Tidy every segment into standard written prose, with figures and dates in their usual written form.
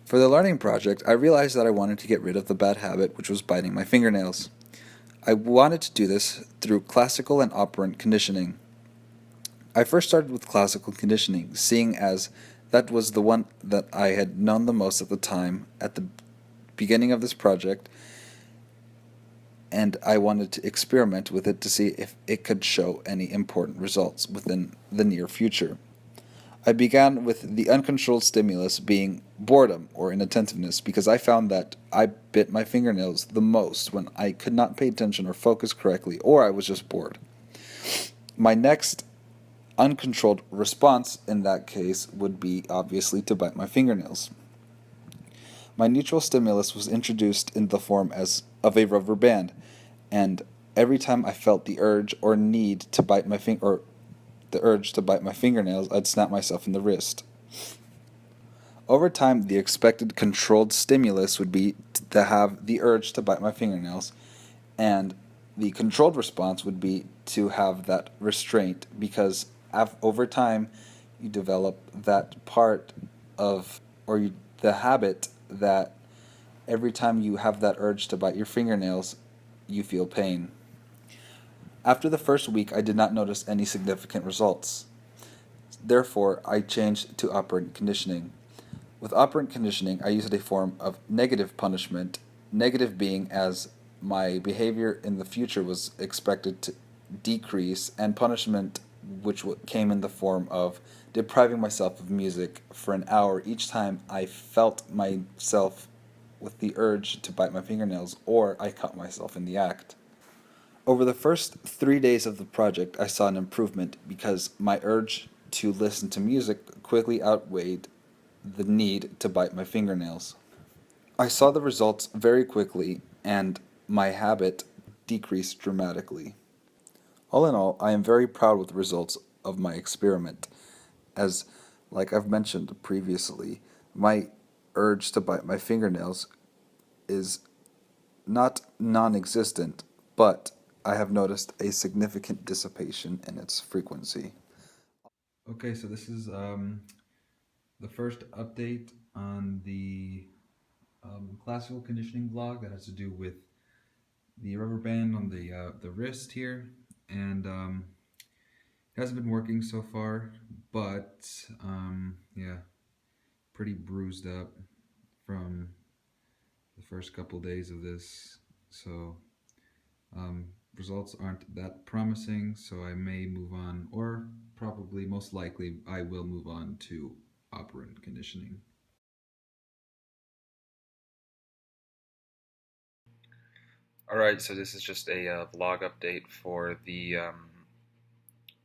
For the learning project, I realized that I wanted to get rid of the bad habit, which was biting my fingernails. I wanted to do this through classical and operant conditioning. I first started with classical conditioning, seeing as that was the one that I had known the most at the time, at the beginning of this project, and I wanted to experiment with it to see if it could show any important results within the near future. I began with the uncontrolled stimulus being boredom or inattentiveness because I found that I bit my fingernails the most when I could not pay attention or focus correctly or I was just bored. My next uncontrolled response in that case would be obviously to bite my fingernails. My neutral stimulus was introduced in the form as of a rubber band, and every time I felt the urge or need to bite my or the urge to bite my fingernails, I'd snap myself in the wrist. Over time, the expected controlled stimulus would be to have the urge to bite my fingernails, and the controlled response would be to have that restraint because over time you develop that part of, the habit that every time you have that urge to bite your fingernails, you feel pain. After the first week, I did not notice any significant results. Therefore, I changed to operant conditioning. With operant conditioning, I used a form of negative punishment, negative being as my behavior in the future was expected to decrease, and punishment, which came in the form of depriving myself of music for an hour each time I felt myself with the urge to bite my fingernails or I caught myself in the act. Over the first 3 days of the project, I saw an improvement because my urge to listen to music quickly outweighed the need to bite my fingernails. I saw the results very quickly, and my habit decreased dramatically. All in all, I am very proud with the results of my experiment, as, like I've mentioned previously, my urge to bite my fingernails is not non existent, but I have noticed a significant dissipation in its frequency. Okay, so this is the first update on the classical conditioning blog that has to do with the rubber band on the wrist here, and it hasn't been working so far, but yeah, pretty bruised up from the first couple days of this. So um, results aren't that promising, so I may move on, or probably most likely I will move on to operant conditioning. All right, so this is just a vlog update for the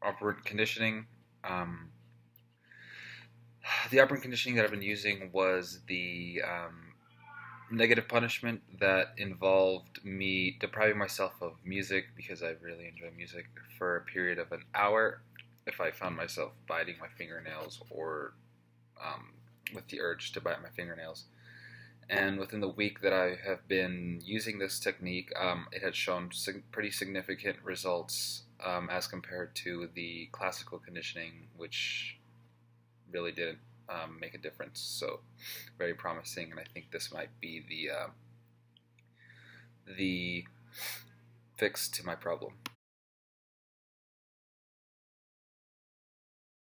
operant conditioning. Um, the operant conditioning that I've been using was the negative punishment that involved me depriving myself of music because I really enjoy music for a period of an hour if I found myself biting my fingernails or um, with the urge to bite my fingernails. And within the week that I have been using this technique, it had shown pretty significant results as compared to the classical conditioning, which really didn't make a difference. So, very promising, and I think this might be the fix to my problem.